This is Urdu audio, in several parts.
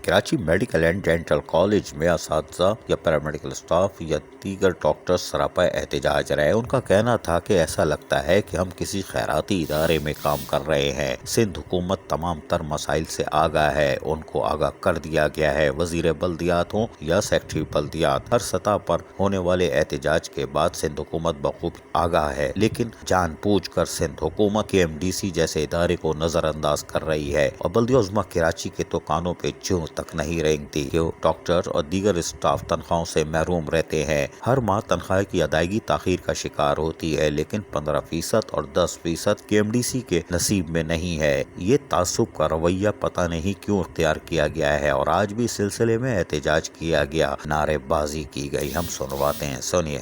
Karachi medical and dental college میں اساتذہ یا پیرامیڈیکل اسٹاف یا دیگر ڈاکٹرز سراپا احتجاج رہے۔ ان کا کہنا تھا کہ ایسا لگتا ہے کہ ہم کسی خیراتی ادارے میں کام کر رہے ہیں۔ سندھ حکومت تمام تر مسائل سے آگاہ ہے، ان کو آگاہ کر دیا گیا ہے۔ وزیر بلدیات ہوں یا سیکٹری بلدیات، ہر سطح پر ہونے والے احتجاج کے بعد سندھ حکومت بخوبی آگاہ ہے، لیکن جان بوجھ کر سندھ حکومت کے KMDC جیسے ادارے کو نظر انداز کر رہی ہے، اور بلدیہ عظمیٰ کراچی کے تو کانوں پہ جوں تک نہیں رینگتی کہ ڈاکٹر اور دیگر اسٹاف تنخواہوں سے محروم رہتے ہیں۔ ہر ماہ تنخواہ کی ادائیگی تاخیر کا شکار ہوتی ہے، لیکن 15% اور 10% KMDC کے نصیب میں نہیں ہے۔ یہ تعصب کا رویہ پتہ نہیں کیوں اختیار کیا گیا ہے، اور آج بھی اس سلسلے میں احتجاج کیا گیا، نعرے بازی کی گئی۔ ہم سنواتے ہیں، سنیے۔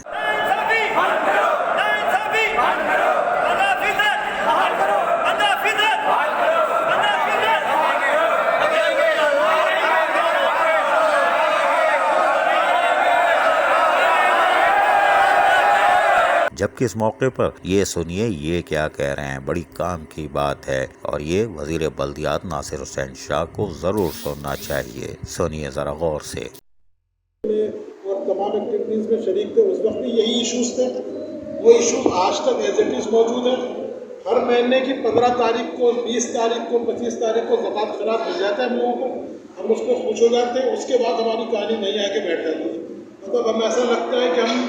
جبکہ اس موقع پر یہ سنیے یہ کیا کہہ رہے ہیں، بڑی کام کی بات ہے، اور یہ وزیر بلدیات ناصر حسین شاہ کو ضرور سننا چاہیے۔ سنیے ذرا غور سے۔ اور تمام ایکٹیویٹیز میں شریک تھے، اس وقت بھی یہی ایشوز تھے، وہ ایشوز آج تک ایز اٹ از موجود ہیں۔ ہر مہینے کی 15 تاریخ کو، 20 تاریخ کو، 25 تاریخ کو زکوٰۃ خراج مل جاتا ہے ہم لوگوں کو، ہم اس کو خوش ہو جاتے ہیں، اس کے بعد ہماری کہانی نہیں آ کے بیٹھ جاتی ہے۔ مطلب ہمیں ایسا لگتا ہے کہ ہم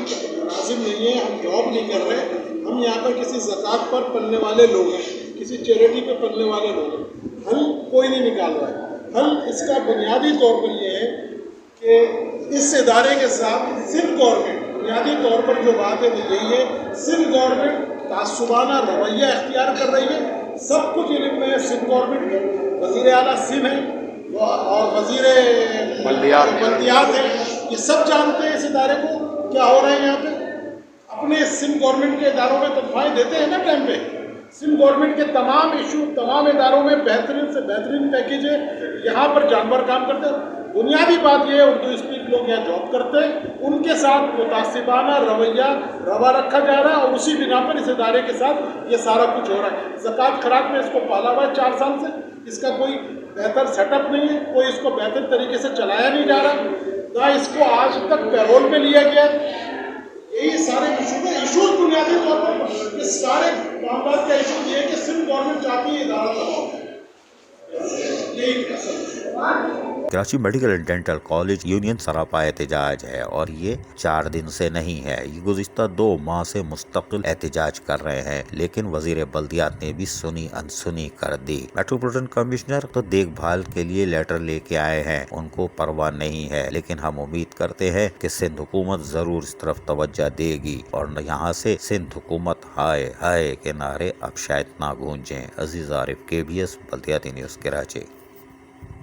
لازم نہیں ہیں، ہم جاب نہیں کر رہے، ہم یہاں پر کسی زکوٰۃ پر پلنے والے لوگ ہیں، کسی چیریٹی پہ پلنے والے لوگ ہیں۔ حل کوئی نہیں نکال رہا ہے۔ حل اس کا بنیادی طور پر یہ ہے کہ اس ادارے کے ساتھ سندھ گورنمنٹ، بنیادی طور پر جو بات ہے وہ یہی ہے، سندھ گورنمنٹ تعصبانہ رویہ اختیار کر رہی ہے۔ سب کچھ علم میں ہے سندھ گورنمنٹ کے، وزیر اعلیٰ سندھ ہیں اور وزیر بلدیات ہیں، یہ سب جانتے ہیں اس ادارے کو کیا ہو رہا ہے یہاں پہ۔ اپنے سندھ گورنمنٹ کے اداروں میں تنخواہیں دیتے ہیں نا ٹائم پہ۔ سندھ گورنمنٹ کے تمام ایشو، تمام اداروں میں بہترین سے بہترین پیکیج ہے، یہاں پر جانور کام کرتے ہیں۔ بنیادی بات یہ ہے، اردو اسپیک لوگ یہاں جاب کرتے ہیں، ان کے ساتھ متعصبانہ رویہ روا رکھا جا رہا ہے، اور اسی بنا پر اس ادارے کے ساتھ یہ سارا کچھ ہو رہا ہے۔ زکوٰۃ خراج میں اس کو پالا ہوا ہے 4 سال سے، اس کا کوئی بہتر سیٹ اپ نہیں ہے، کوئی اس کو بہتر طریقے سے چلایا نہیں جا رہا، نہ اس کو آج تک پیرول پہ لیا گیا۔ یہی سارے ایشوز بنیادی طور پر یہ سارے معاملات کا ایشو یہ ہے کہ سندھ گورنمنٹ چاہتی ہے ادارہ تباہ ہو۔ یہی Karachi medical and dental college union سراپا احتجاج ہے، اور یہ 4 دن سے نہیں ہے، یہ گزشتہ 2 ماہ سے مستقل احتجاج کر رہے ہیں، لیکن وزیر بلدیات نے بھی سنی انسنی کر دی۔ میٹروپولیٹن کمشنر تو دیکھ بھال کے لیے لیٹر لے کے آئے ہیں، ان کو پرواہ نہیں ہے، لیکن ہم امید کرتے ہیں کہ سندھ حکومت ضرور اس طرف توجہ دے گی، اور یہاں سے سندھ حکومت ہائے ہائے کے نعرے اب شاید نہ گونجیں۔ عزیز عارف، KBS بلدیاتی نیوز، کراچی۔